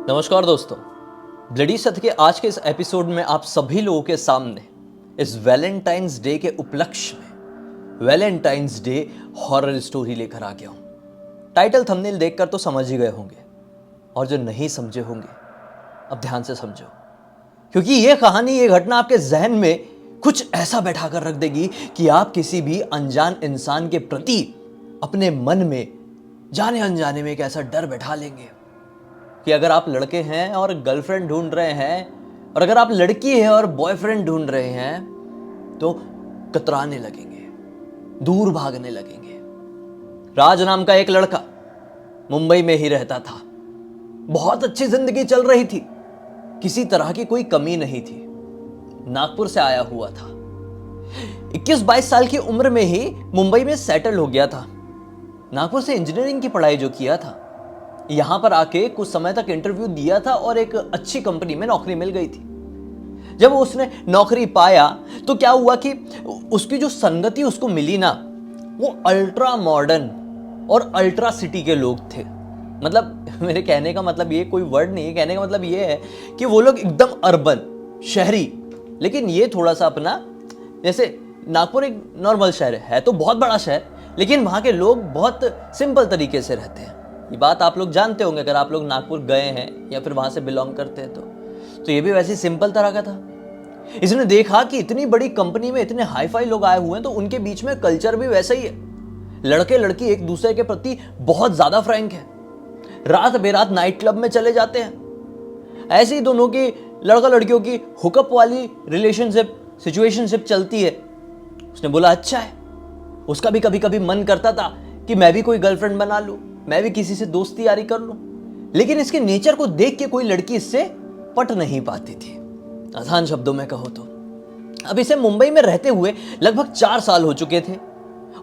नमस्कार दोस्तों, ब्लडी सत्य के आज के इस एपिसोड में आप सभी लोगों के सामने इस वैलेंटाइंस डे के उपलक्ष्य में वैलेंटाइंस डे हॉरर स्टोरी लेकर आ गया हूं। टाइटल थंबनेल देखकर तो समझ ही गए होंगे, और जो नहीं समझे होंगे अब ध्यान से समझो, क्योंकि ये कहानी, ये घटना आपके जहन में कुछ ऐसा बैठा कर रख देगी कि आप किसी भी अनजान इंसान के प्रति अपने मन में जाने अनजाने में एक ऐसा डर बैठा लेंगे कि अगर आप लड़के हैं और गर्लफ्रेंड ढूंढ रहे हैं, और अगर आप लड़की है और बॉयफ्रेंड ढूंढ रहे हैं, तो कतराने लगेंगे, दूर भागने लगेंगे। राज नाम का एक लड़का मुंबई में ही रहता था। बहुत अच्छी जिंदगी चल रही थी, किसी तरह की कोई कमी नहीं थी। नागपुर से आया हुआ था। 21-22 साल की उम्र में ही मुंबई में सेटल हो गया था। नागपुर से इंजीनियरिंग की पढ़ाई जो किया था, यहां पर आके कुछ समय तक इंटरव्यू दिया था और एक अच्छी कंपनी में नौकरी मिल गई थी। जब उसने नौकरी पाया तो क्या हुआ कि उसकी जो संगति उसको मिली ना, वो अल्ट्रा मॉडर्न और अल्ट्रा सिटी के लोग थे। मतलब मेरे कहने का मतलब ये कोई वर्ड नहीं है, कहने का मतलब ये है कि वो लोग एकदम अर्बन, शहरी, लेकिन ये थोड़ा सा अपना, जैसे नागपुर एक नॉर्मल शहर है तो बहुत बड़ा शहर, लेकिन वहां के लोग बहुत सिंपल तरीके से रहते हैं। ये बात आप लोग जानते होंगे अगर आप लोग नागपुर गए हैं या फिर वहां से बिलोंग करते हैं तो ये भी वैसे सिंपल तरह का था। इसने देखा कि इतनी बड़ी कंपनी में इतने हाई फाई लोग आए हुए हैं, तो उनके बीच में कल्चर भी वैसा ही है। लड़के लड़की एक दूसरे के प्रति बहुत ज्यादा फ्रैंक है, रात बेरात नाइट क्लब में चले जाते हैं। ऐसे ही दोनों की, लड़का लड़कियों की हुकअप वाली रिलेशनशिप, सिचुएशनशिप चलती है। उसने बोला अच्छा है। उसका भी कभी कभी मन करता था कि मैं भी कोई गर्लफ्रेंड बना लूं, मैं भी किसी से दोस्ती यारी कर लूं, लेकिन इसके नेचर को देख के कोई लड़की इससे पट नहीं पाती थी। आसान शब्दों में कहो तो अब इसे मुंबई में रहते हुए लगभग 4 साल हो चुके थे,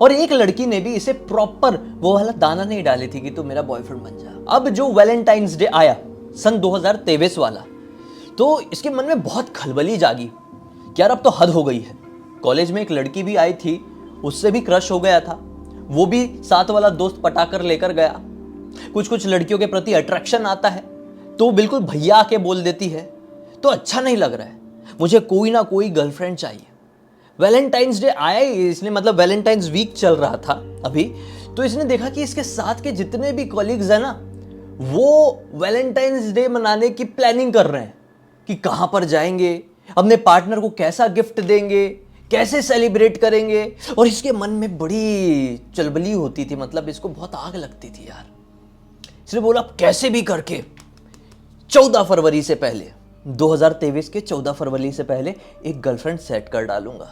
और एक लड़की ने भी इसे प्रॉपर वो वाला दाना नहीं डाली थी कि तू मेरा बॉयफ्रेंड बन जा। अब जो वैलेंटाइंस डे आया सन 2023 वाला, तो इसके मन में बहुत खलबली जागी कि यार अब तो हद हो गई है। कॉलेज में एक लड़की भी आई थी, उससे भी क्रश हो गया था, वो भी साथ वाला दोस्त पटाकर लेकर गया। कुछ कुछ लड़कियों के प्रति अट्रैक्शन आता है तो बिल्कुल भैया आके बोल देती है, तो अच्छा नहीं लग रहा है, मुझे कोई ना कोई गर्लफ्रेंड चाहिए। वैलेंटाइंस डे आया ही, इसने मतलब वैलेंटाइंस वीक चल रहा था अभी, तो इसने देखा कि इसके साथ के जितने भी कॉलीग्स हैं ना, वो वैलेंटाइंस डे मनाने की प्लानिंग कर रहे हैं कि कहां पर जाएंगे, अपने पार्टनर को कैसा गिफ्ट देंगे, कैसे सेलिब्रेट करेंगे। और इसके मन में बड़ी चलबली होती थी, मतलब इसको बहुत आग लगती थी यार। इसने बोला कैसे भी करके 14 फरवरी से पहले, 2023 के 14 फरवरी से पहले एक गर्लफ्रेंड सेट कर डालूंगा।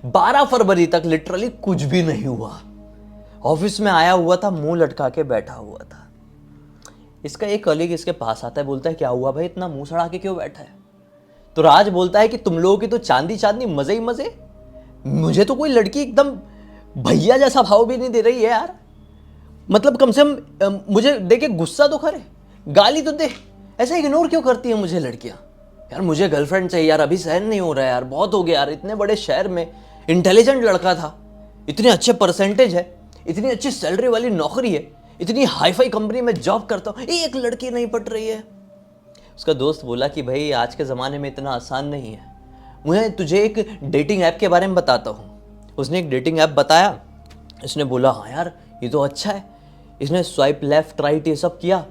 12 फरवरी तक लिटरली कुछ भी नहीं हुआ। ऑफिस में आया हुआ था, मुंह लटका के बैठा हुआ था। इसका एक कलीग इसके पास आता है, बोलता है क्या हुआ भाई, इतना मुंह सड़ा के क्यों बैठा है? तो राज बोलता है कि तुम लोगों की तो चांदी चांदी, मजे ही मजे, मुझे तो कोई लड़की एकदम भैया जैसा भाव भी नहीं दे रही है यार। मतलब कम से कम मुझे देखे गुस्सा तो करे, गाली तो दे, ऐसा इग्नोर क्यों करती है मुझे लड़कियां? यार मुझे गर्लफ्रेंड चाहिए यार, अभी सहन नहीं हो रहा है यार, बहुत हो गया यार। इतने बड़े शहर में इंटेलिजेंट लड़का था, इतने अच्छे परसेंटेज है, इतनी अच्छी सैलरी वाली नौकरी है, इतनी हाईफाई कंपनी में जॉब करता हूं, एक लड़की नहीं पट रही है। उसका दोस्त बोला कि भाई आज के ज़माने में इतना आसान नहीं है, मैं तुझे एक डेटिंग ऐप के बारे में बताता हूँ। उसने एक डेटिंग ऐप बताया। इसने बोला हाँ यार ये तो अच्छा है। इसने स्वाइप लेफ्ट राइट ये सब किया,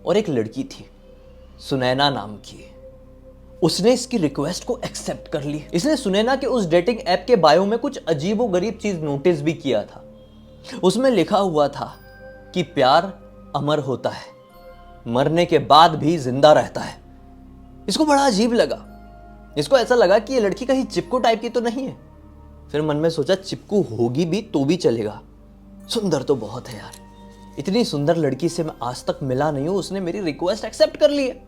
और एक लड़की थी सुनैना नाम की, उसने इसकी रिक्वेस्ट को एक्सेप्ट कर ली। इसने सुनैना के उस डेटिंग ऐप के बायो में कुछ अजीबोगरीब चीज़ नोटिस भी किया था। उसमें लिखा हुआ था कि प्यार अमर होता है, मरने के बाद भी जिंदा रहता है। इसको बड़ा अजीब लगा। इसको ऐसा लगा कि ये लड़की कहीं चिपकू टाइप की तो नहीं है। फिर मन में सोचा चिपकू होगी भी तो भी चलेगा, सुंदर तो बहुत है यार, इतनी सुंदर लड़की से मैं आज तक मिला नहीं हूं, उसने मेरी रिक्वेस्ट एक्सेप्ट कर ली है।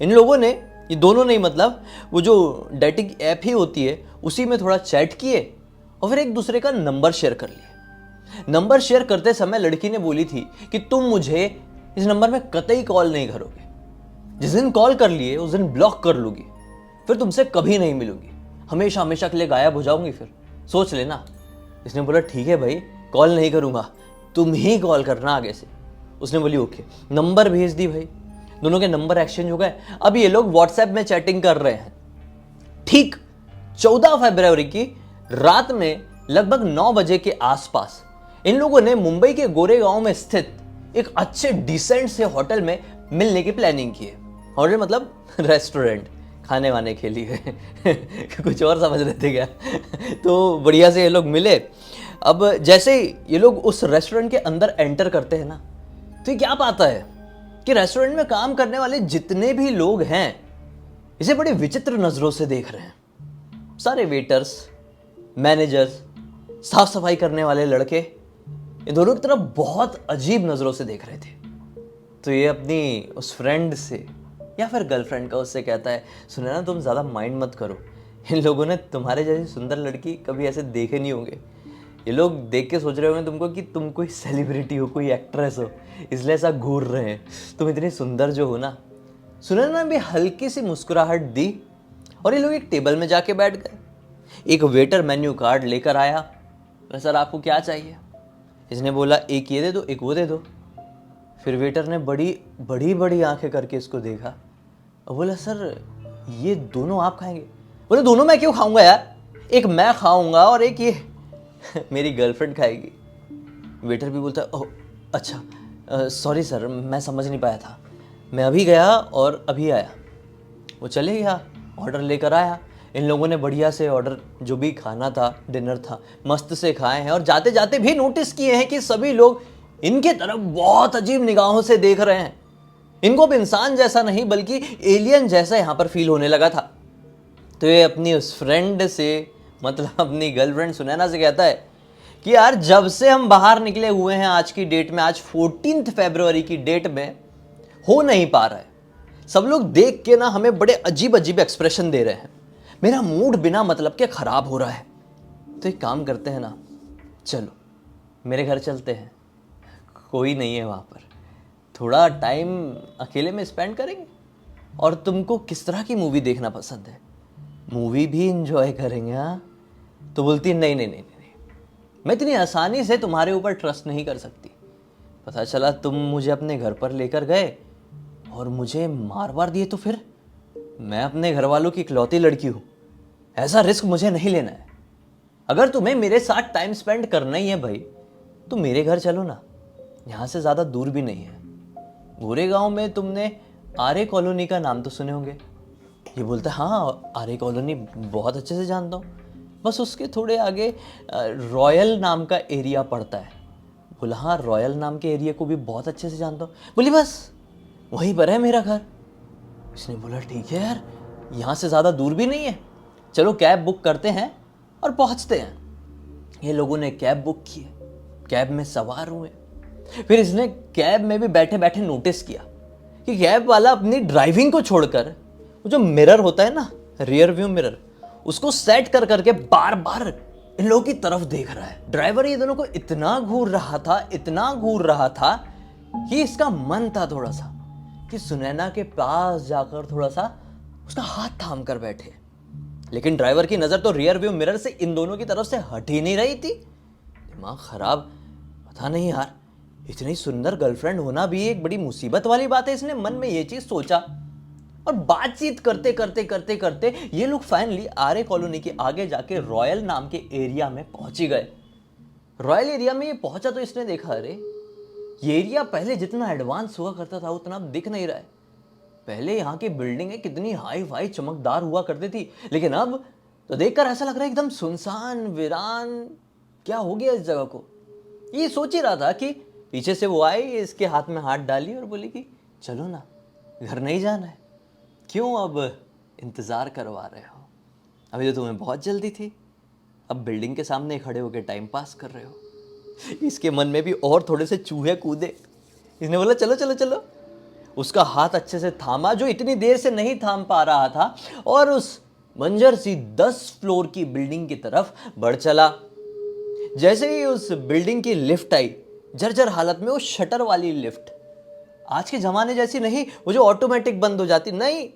इन लोगों ने, ये दोनों नहीं, मतलब वो जो डेटिंग ऐप ही होती है उसी में थोड़ा चैट किए और फिर एक दूसरे का नंबर शेयर कर लिया। नंबर शेयर करते समय लड़की ने बोली थी कि तुम मुझे इस नंबर में कतई कॉल नहीं करोगे, जिस दिन कॉल कर लिए उस दिन ब्लॉक कर लूंगी, फिर तुमसे कभी नहीं मिलूंगी, हमेशा हमेशा के लिए गायब हो जाऊंगी, फिर सोच लेना। इसने बोला ठीक है भाई, कॉल नहीं करूंगा, तुम ही कॉल करना आगे से। उसने बोली ओके। नंबर भेज दी भाई। दोनों के नंबर एक्सचेंज हो गए। अब ये लोग व्हाट्सएप में चैटिंग कर रहे हैं। ठीक 14 फरवरी की रात में लगभग 9 बजे के आसपास इन लोगों ने मुंबई के गोरेगांव में स्थित एक अच्छे डिसेंट से होटल में मिलने की प्लानिंग की है। होटल मतलब रेस्टोरेंट, खाने वाने के लिए कुछ और समझ रहे थे क्या? तो बढ़िया से ये लोग मिले। अब जैसे ही ये लोग उस रेस्टोरेंट के अंदर एंटर करते हैं ना, तो ये क्या पाता है कि रेस्टोरेंट में काम करने वाले जितने भी लोग हैं इसे बड़े विचित्र नजरों से देख रहे हैं। सारे वेटर्स, मैनेजर्स, साफ सफाई करने वाले लड़के इन दोनों की तरफ बहुत अजीब नजरों से देख रहे थे। तो ये अपनी उस फ्रेंड से या फिर गर्लफ्रेंड का उससे कहता है, सुना ना, तुम ज़्यादा माइंड मत करो, इन लोगों ने तुम्हारे जैसी सुंदर लड़की कभी ऐसे देखे नहीं होंगे। ये लोग देख के सोच रहे होंगे तुमको कि तुम कोई सेलिब्रिटी हो, कोई एक्ट्रेस हो, इसलिए ऐसा घूर रहे हैं। तुम इतनी सुंदर जो हो ना। सुनैना ने भी हल्की सी मुस्कुराहट दी और ये लोग एक टेबल में जाके बैठ गए। एक वेटर मेन्यू कार्ड लेकर आया। सर आपको क्या चाहिए? इसने बोला एक ये दे दो, एक वो दे दो। फिर वेटर ने बड़ी बड़ी बड़ी आंखें करके इसको देखा और बोला, सर ये दोनों आप खाएंगे? बोले दोनों मैं क्यों खाऊंगा यार, एक मैं खाऊंगा और एक ये मेरी गर्लफ्रेंड खाएगी। वेटर भी बोलता है, ओह अच्छा सॉरी सर, मैं समझ नहीं पाया था, मैं अभी गया और अभी आया। वो चले गया, ऑर्डर लेकर आया। इन लोगों ने बढ़िया से ऑर्डर, जो भी खाना था, डिनर था, मस्त से खाए हैं और जाते जाते भी नोटिस किए हैं कि सभी लोग इनके तरफ बहुत अजीब निगाहों से देख रहे हैं। इनको अब इंसान जैसा नहीं बल्कि एलियन जैसा यहां पर फील होने लगा था। तो ये अपनी उस फ्रेंड से, मतलब अपनी गर्लफ्रेंड सुनैना से कहता है कि यार जब से हम बाहर निकले हुए हैं आज की डेट में, आज 14 फरवरी की डेट में, हो नहीं पा रहा है। सब लोग देख के ना हमें बड़े अजीब अजीब एक्सप्रेशन दे रहे हैं। मेरा मूड बिना मतलब के खराब हो रहा है। तो एक काम करते हैं ना, चलो मेरे घर चलते हैं, कोई नहीं है वहाँ पर, थोड़ा टाइम अकेले में स्पेंड करेंगे। और तुमको किस तरह की मूवी देखना पसंद है? मूवी भी इंजॉय करेंगे। हाँ? तो बोलती है, नहीं नहीं नहीं नहीं, मैं इतनी आसानी से तुम्हारे ऊपर ट्रस्ट नहीं कर सकती। पता चला तुम मुझे अपने घर पर लेकर गए और मुझे मार वार दिए तो फिर? मैं अपने घर वालों की इकलौती लड़की हूँ, ऐसा रिस्क मुझे नहीं लेना है। अगर तुम्हें मेरे साथ टाइम स्पेंड करना ही है भाई, तो मेरे घर चलो ना, यहाँ से ज़्यादा दूर भी नहीं है। गोरेगांव में तुमने आर्य कॉलोनी का नाम तो सुने होंगे। ये बोलता है, हाँ आर्य कॉलोनी बहुत अच्छे से जानता हूँ, बस उसके थोड़े आगे रॉयल नाम का एरिया पड़ता है। बोला, हाँ रॉयल नाम के एरिया को भी बहुत अच्छे से जानता हूँ। बोली, बस वहीं पर है मेरा घर। इसने बोला, ठीक है यार, यहाँ से ज़्यादा दूर भी नहीं है, चलो कैब बुक करते हैं और पहुँचते हैं। ये लोगों ने कैब बुक की, कैब में सवार हुए। फिर इसने कैब में भी बैठे बैठे नोटिस किया कि कैब वाला अपनी ड्राइविंग को छोड़कर वो जो मिरर होता है ना, रियर व्यू मिरर, उसको सेट कर करके बार बार इन लोगों की तरफ देख रहा है। ड्राइवर ये दोनों को इतना घूर रहा था, इतना घूर रहा था कि इसका मन था थोड़ा सा कि सुनैना के पास जाकर थोड़ा सा उसका हाथ थाम कर बैठे। लेकिन ड्राइवर की नजर तो रियर व्यू मिरर से इन दोनों की तरफ से हट ही नहीं रही थी। दिमाग खराब, पता नहीं यार, इतनी सुंदर गर्लफ्रेंड होना भी एक बड़ी मुसीबत वाली बात है। इसने मन में ये चीज सोचा और बातचीत करते करते करते करते ये लोग फाइनली आर्य कॉलोनी के आगे जाके रॉयल नाम के एरिया में पहुंच ही गए। रॉयल एरिया में ये पहुंचा तो इसने देखा, अरे ये एरिया पहले जितना एडवांस हुआ करता था उतना अब दिख नहीं रहा है। पहले यहाँ की बिल्डिंगें कितनी हाई फाई चमकदार हुआ करती थी, लेकिन अब तो देखकर ऐसा लग रहा है एकदम सुनसान वीरान। क्या हो गया इस जगह को? ये सोच ही रहा था कि पीछे से वो आई, इसके हाथ में हाथ डाली और बोली कि चलो ना, घर नहीं जाना है? क्यों अब इंतज़ार करवा रहे हो? अभी तो तुम्हें बहुत जल्दी थी, अब बिल्डिंग के सामने खड़े होकर टाइम पास कर रहे हो। इसके मन में भी और थोड़े से चूहे कूदे। इसने बोला, चलो चलो चलो। उसका हाथ अच्छे से थामा, जो इतनी देर से नहीं थाम पा रहा था, और उस बंजर सी 10 फ्लोर की बिल्डिंग की तरफ बढ़ चला। जैसे ही उस बिल्डिंग की लिफ्ट आई, जर्जर हालत में, वो शटर वाली लिफ्ट, आज के जमाने जैसी नहीं वो जो ऑटोमेटिक बंद हो जाती, नहीं,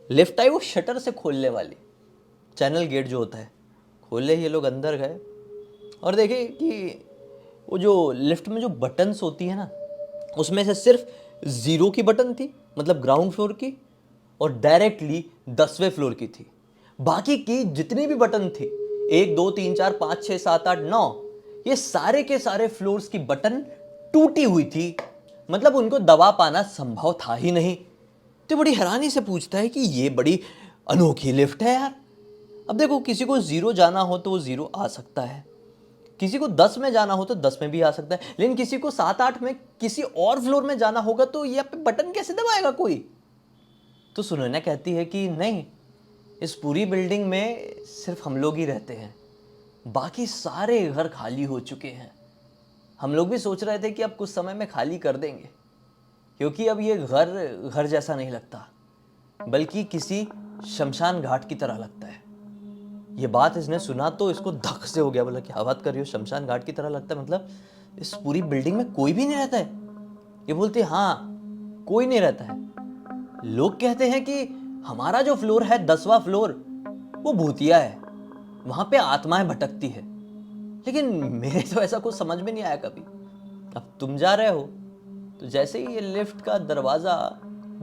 लिफ्ट आई वो शटर से खोलने वाली, चैनल गेट जो होता है, खोले। ये लोग अंदर गए और देखे कि वो जो लिफ्ट में जो बटन्स होती है ना, उसमें से सिर्फ 0 की बटन थी मतलब ग्राउंड फ्लोर की, और डायरेक्टली 10वें फ्लोर की थी। बाकी की जितनी भी बटन थी, 1 2 3 4 5 6 7 8 9, ये सारे के सारे फ्लोर्स की बटन टूटी हुई थी। मतलब उनको दबा पाना संभव था ही नहीं। तो बड़ी हैरानी से पूछता है कि ये बड़ी अनोखी लिफ्ट है यार। अब देखो, किसी को 0 जाना हो तो वो 0 आ सकता है, किसी को 10 में जाना हो तो 10 में भी आ सकता है, लेकिन किसी को 7 8 में किसी और फ्लोर में जाना होगा तो ये पे बटन कैसे दबाएगा कोई। तो सुनैना कहती है कि नहीं, इस पूरी बिल्डिंग में सिर्फ हम लोग ही रहते हैं, बाकी सारे घर खाली हो चुके हैं। हम लोग भी सोच रहे थे कि अब कुछ समय में खाली कर देंगे, क्योंकि अब ये घर घर जैसा नहीं लगता, बल्कि किसी शमशान घाट की तरह लगता है। ये बात इसने सुना तो इसको धक से हो गया, बोला क्या बात कर रही हो, शमशान घाट की तरह लगता है, मतलब इस पूरी बिल्डिंग में कोई भी नहीं रहता है। ये बोलती हाँ, कोई नहीं रहता है। लोग कहते हैं कि हमारा जो फ्लोर है 10वां फ्लोर, वो भूतिया है, वहां पे आत्माएं भटकती है, लेकिन मेरे तो ऐसा कुछ समझ में नहीं आया कभी। अब तुम जा रहे हो तो जैसे ही ये लिफ्ट का दरवाजा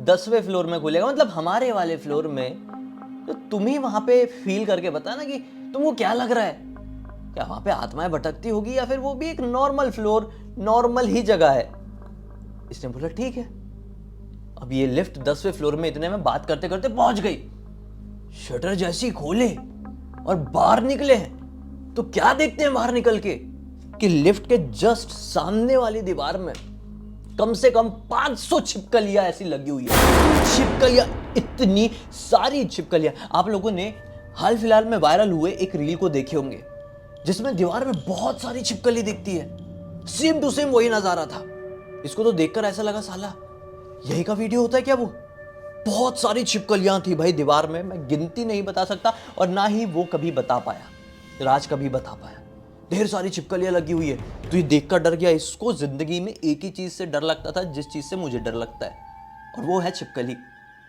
10वें फ्लोर में खुलेगा, मतलब हमारे वाले फ्लोर में, तो तुम ही वहां पे फील करके बताना कि तुमको क्या लग रहा है। क्या वहां पे आत्माएं भटकती होगी, या फिर वो भी एक नॉर्मल फ्लोर, नॉर्मल ही जगह है। इसने बोला ठीक है। अब ये लिफ्ट 10वें फ्लोर में इतने में बात करते करते पहुंच गई। शटर जैसी खोले और बाहर निकले हैं, तो क्या देखते हैं बाहर निकल के कि लिफ्ट के जस्ट सामने वाली दीवार में कम से कम 500 छिपकलियां ऐसी लगी हुई है। छिपकलियां, इतनी सारी छिपकलियां। आप लोगों ने हाल फिलहाल में वायरल हुए एक रील को देखे होंगे, जिसमें दीवार में बहुत सारी छिपकली दिखती है। सेम टू सेम वही नजारा था। इसको तो देखकर ऐसा लगा साला यही का वीडियो होता है क्या वो। बहुत सारी छिपकलियां थी भाई दीवार में, मैं गिनती नहीं बता सकता, और ना ही वो कभी बता पाया, राज कभी बता पाया। ढेर सारी छिपकलियां लगी हुई है। तो ये देखकर डर गया। इसको जिंदगी में एक ही चीज से डर लगता था, जिस चीज से मुझे डर लगता है, और वो है छिपकली।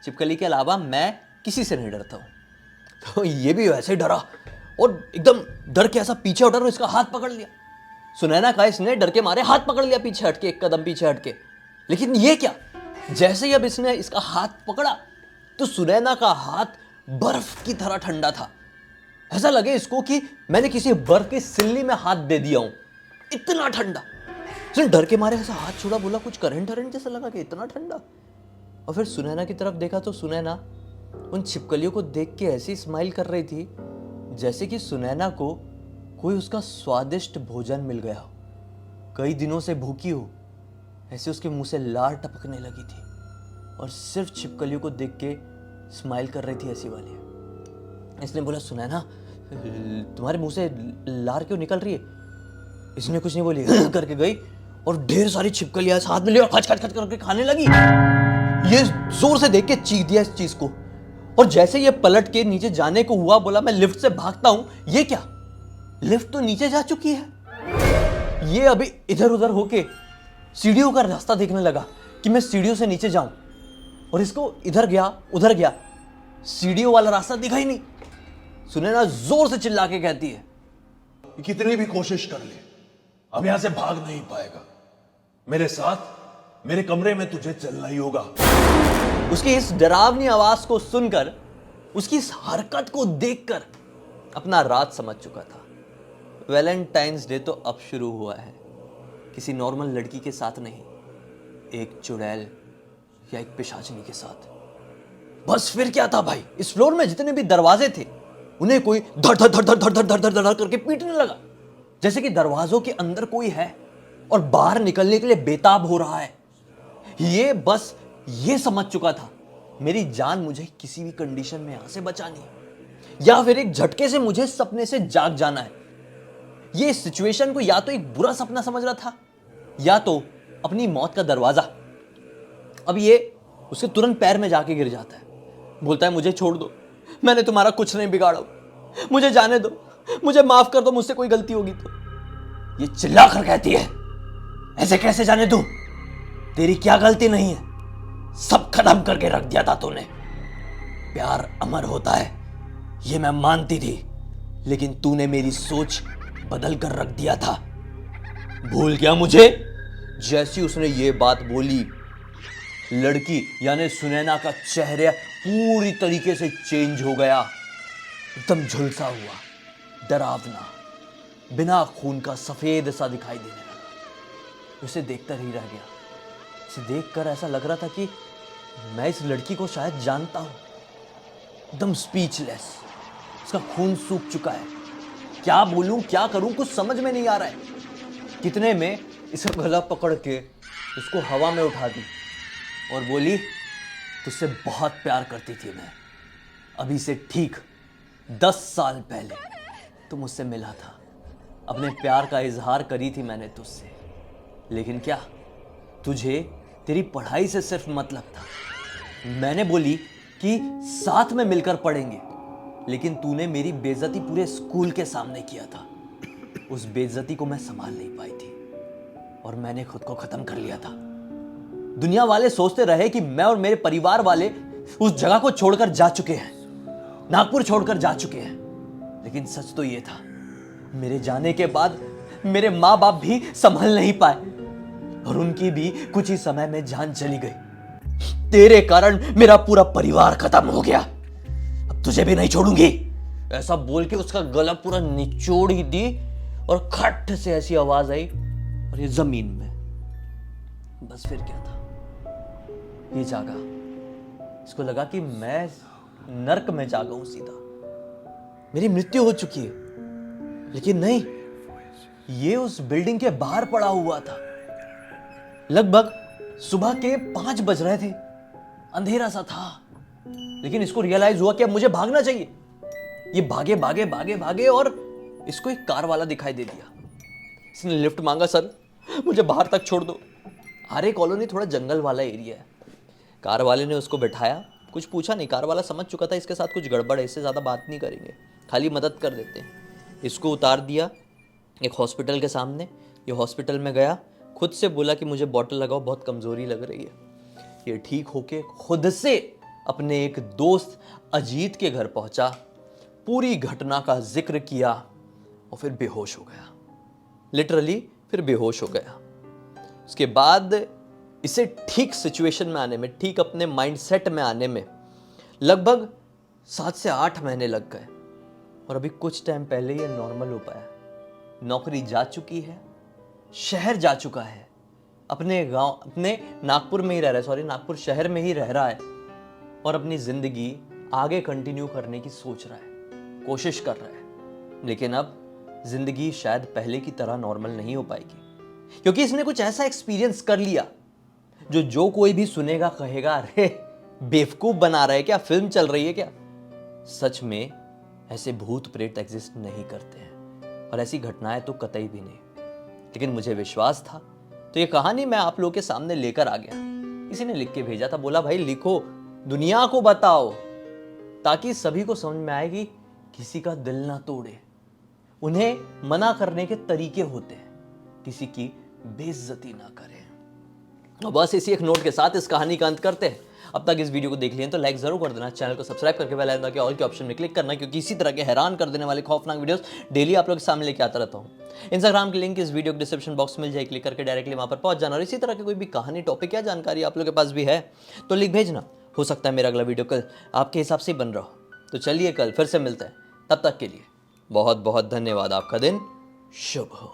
छिपकली के अलावा मैं किसी से नहीं डरता हूं। तो ये भी वैसे ही डरा और एकदम डर के ऐसा पीछे हटा और इसका हाथ पकड़ लिया। सुनैना का इसने डर के मारे हाथ पकड़ लिया पीछे हटके, एक कदम पीछे हटके। लेकिन ये क्या, जैसे ही अब इसने इसका हाथ पकड़ा तो सुनैना का हाथ बर्फ की तरह ठंडा था। ऐसा लगे इसको कि मैंने किसी बर्फ की सिल्ली में हाथ दे दिया हूं, इतना ठंडा। इसने डर के मारे ऐसा हाथ छोड़ा, बोला कुछ करंट हरंट जैसा लगा कि इतना ठंडा। और फिर सुनैना की तरफ देखा तो सुनैना उन छिपकलियों को देख के ऐसी स्माइल कर रही थी जैसे कि सुनैना को कोई उसका स्वादिष्ट भोजन मिल गया हो। कई दिनों से भूखी हो, ऐसे उसके मुंह से लार टपकने लगी थी, और सिर्फ छिपकलियों को देख के स्माइल कर रही थी ऐसी वाली। इसने बोला सुनैना तुम्हारे मुंह से लार क्यों निकल रही है। इसने कुछ नहीं बोली करके गई और ढेर सारी छिपकलियां हाथ में ली और खच खच खच करके खाने लगी। ये जोर से देख के चीख दिया इस चीज को, और जैसे ये पलट के नीचे जाने को हुआ, बोला मैं लिफ्ट से भागता हूं। ये क्या, लिफ्ट तो नीचे जा चुकी है। ये अभी इधर उधर होके सीढ़ियों का रास्ता देखने लगा कि मैं सीढ़ियों से नीचे जाऊं, और इसको इधर गया उधर गया, सीढ़ियों वाला रास्ता दिखा ही नहीं। सुनैना जोर से चिल्ला के कहती है कितनी भी कोशिश कर ले, अब यहां से भाग नहीं पाएगा। मेरे साथ मेरे कमरे में तुझे चलना ही होगा। उसकी इस डरावनी आवाज को सुनकर, उसकी इस हरकत को देखकर अपना राज समझ चुका था। वैलेंटाइंस डे तो अब शुरू हुआ है, किसी नॉर्मल लड़की के साथ नहीं, एक चुड़ैल या एक पिशाचनी के साथ। बस फिर क्या था भाई, इस फ्लोर में जितने भी दरवाजे थे उन्हें कोई धड़ धड़ धड़ धड़ धड़ धड़ धड़ धड़ धड़ करके पीटने लगा, जैसे कि दरवाजों के अंदर कोई है और बाहर निकलने के लिए बेताब हो रहा है। ये बस ये समझ चुका था मेरी जान मुझे किसी भी कंडीशन में यहां से बचानी है, या फिर एक झटके से मुझे सपने से जाग जाना है। ये इस सिचुएशन को या तो एक बुरा सपना समझ रहा था, या तो अपनी मौत का दरवाजा। अब ये उसके तुरंत पैर में जाके गिर जाता है, बोलता है मुझे छोड़ दो, मैंने तुम्हारा कुछ नहीं बिगाड़ा, मुझे जाने दो, मुझे माफ कर दो, मुझसे कोई गलती होगी तो। ये चिल्ला कर कहती है ऐसे कैसे जाने दूं, तेरी क्या गलती नहीं है, सब खत्म करके रख दिया था तूने। प्यार अमर होता है ये मैं मानती थी, लेकिन तूने मेरी सोच बदल कर रख दिया था, भूल गया मुझे। जैसी उसने ये बात बोली, लड़की यानी सुनैना का चेहरा पूरी तरीके से चेंज हो गया, एकदम झुलसा हुआ, डरावना, बिना खून का सफेद सा दिखाई देने लगा। उसे देखकर ही रह गया। इसे देखकर ऐसा लग रहा था कि मैं इस लड़की को शायद जानता हूं। एकदम स्पीचलेस, इसका खून सूख चुका है। क्या बोलूं क्या करूं कुछ समझ में नहीं आ रहा है। कितने में इसका गला पकड़ के उसको हवा में उठा दी और बोली, तुझसे बहुत प्यार करती थी मैं। अभी से ठीक 10 साल पहले तू मुझसे मिला था, अपने प्यार का इजहार करी थी मैंने तुझसे, लेकिन क्या तुझे तेरी पढ़ाई से सिर्फ मतलब था। मैंने बोली कि साथ में मिलकर पढ़ेंगे, लेकिन तूने मेरी बेइज्जती पूरे स्कूल के सामने किया था। उस बेइज्जती को मैं संभाल नहीं पाई थी और मैंने खुद को खत्म कर लिया था। दुनिया वाले सोचते रहे कि मैं और मेरे परिवार वाले उस जगह को छोड़कर जा चुके हैं, नागपुर छोड़कर जा चुके हैं, लेकिन सच तो ये था, मेरे जाने के बाद मेरे माँ बाप भी संभल नहीं पाए और उनकी भी कुछ ही समय में जान चली गई। तेरे कारण मेरा पूरा परिवार खत्म हो गया, अब तुझे भी नहीं छोड़ूंगी। ऐसा बोल के उसका गला पूरा निचोड़ ही दी और खट से ऐसी आवाज आई और ये जमीन में। बस फिर क्या था, ये जागा। इसको लगा कि मैं नर्क में जागा हूं सीधा, मेरी मृत्यु हो चुकी है, लेकिन नहीं, ये उस बिल्डिंग के बाहर पड़ा हुआ था। लगभग सुबह के 5 बज रहे थे, अंधेरा सा था, लेकिन इसको रियलाइज हुआ कि अब मुझे भागना चाहिए। ये भागे भागे भागे भागे और इसको एक कार वाला दिखाई दे दिया। इसने लिफ्ट मांगा, सर मुझे बाहर तक छोड़ दो। आरे कॉलोनी थोड़ा जंगल वाला एरिया है। कार वाले ने उसको बिठाया, कुछ पूछा नहीं, कार वाला समझ चुका था इसके साथ कुछ गड़बड़ है, इससे ज़्यादा बात नहीं करेंगे, खाली मदद कर देते हैं। इसको उतार दिया एक हॉस्पिटल के सामने। ये हॉस्पिटल में गया, खुद से बोला कि मुझे बॉटल लगाओ, बहुत कमज़ोरी लग रही है। ये ठीक होके खुद से अपने एक दोस्त अजीत के घर पहुंचा, पूरी घटना का जिक्र किया और फिर बेहोश हो गया, लिटरली फिर बेहोश हो गया। उसके बाद इसे ठीक सिचुएशन में आने में, ठीक अपने माइंडसेट में आने में लगभग 7 से 8 महीने लग गए और अभी कुछ टाइम पहले ये नॉर्मल हो पाया। नौकरी जा चुकी है, शहर जा चुका है, अपने गांव, अपने नागपुर में ही रह रहा है, सॉरी नागपुर शहर में ही रह रहा है और अपनी जिंदगी आगे कंटिन्यू करने की सोच रहा है, कोशिश कर रहा है। लेकिन अब जिंदगी शायद पहले की तरह नॉर्मल नहीं हो पाएगी, क्योंकि इसने कुछ ऐसा एक्सपीरियंस कर लिया जो कोई भी सुनेगा कहेगा, अरे बेवकूफ बना रहा है क्या, फिल्म चल रही है क्या। सच में ऐसे भूत प्रेत एग्जिस्ट नहीं करते हैं और ऐसी घटनाएं तो कतई भी नहीं, लेकिन मुझे विश्वास था तो ये कहानी मैं आप लोगों के सामने लेकर आ गया। किसी ने लिख के भेजा था, बोला भाई लिखो, दुनिया को बताओ, ताकि सभी को समझ में आए कि किसी का दिल ना तोड़े। उन्हें मना करने के तरीके होते हैं, किसी की बेइज्जती ना करें। और बस इसी एक नोट के साथ इस कहानी का अंत करते हैं। अब तक इस वीडियो को देख लिया तो लाइक जरूर कर देना, चैनल को सब्सक्राइब करके बेल आइकन के ऑल के ऑप्शन में क्लिक करना, क्योंकि इसी तरह के हैरान कर देने वाले खौफनाक वीडियोस डेली आप लोग के सामने लेके आता रहता हूँ। इंस्टाग्राम की लिंक इस वीडियो के डिस्क्रिप्शन बॉक्स में मिल जाए, क्लिक करके डायरेक्टली वहां पर पहुंच जाना। और इसी तरह की कोई भी कहानी, टॉपिक या जानकारी आप लोग के पास भी है तो लिख भेजना, हो सकता है मेरा अगला वीडियो कल आपके हिसाब से ही बन रहा हो। तो चलिए कल फिर से मिलते हैं, तब तक के लिए बहुत बहुत धन्यवाद। आपका दिन शुभ हो।